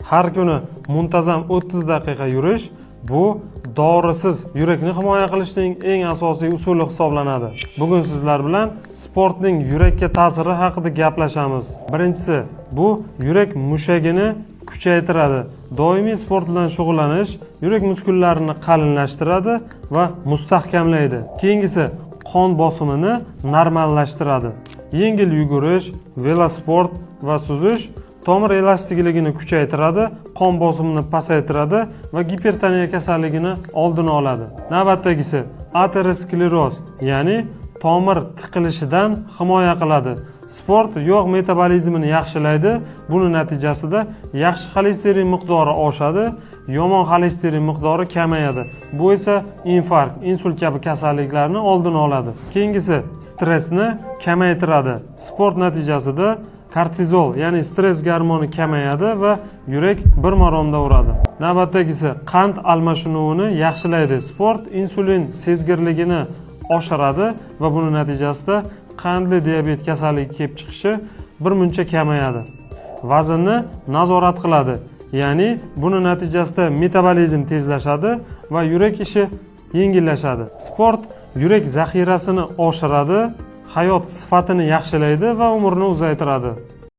Har kuni muntazam 30 daqiqa yurish bu dorisiz yurakni himoya qilishning eng asosiy usuli hisoblanadi. Bugun sizlar bilan sportning yurakka ta'siri haqida gaplashamiz. Birinchisi, bu yurak mushagini kuchaytiradi. Doimiy sport bilan shug'ullanish yurak muskullarini qalinlashtiradi va mustahkamlaydi. Keyingisi, qon bosimini normallashtiradi. Yengil yugurish, velosport va suzish tomir elastikligini kuchaytiradi, qon bosimini pasaytiradi va gipertoniya kasalligini oldini oladi. Navbatdagisi, ateroskleroz, ya'ni tomir tiqilishidan himoya qiladi. Sport yog' metabolizmini yaxshilaydi. Buning natijasida yaxshi xolesterin miqdori oshadi, yomon xolesterin miqdori kamayadi. Bu esa infarkt, insult kabi kasalliklarni oldini oladi. Keyingisi, stressni kamaytiradi. Sport natijasida kortizol, ya'ni stress gormoni kamayadi va yurak bir maromda uradi. Navbatdagisi, qand almashinuvini yaxshilaydi. Sport insulin sezgirligini oshiradi va buning natijasida qandli diabet kasalligi kelib chiqishi birmuncha kamayadi. Vaznni nazorat qiladi. Ya'ni buning natijasida metabolizm tezlashadi va yurak ishi yengillashadi. Sport yurak zaxirasini oshiradi, hayot sifatini yaxshilaydi va umrni uzaytiradi.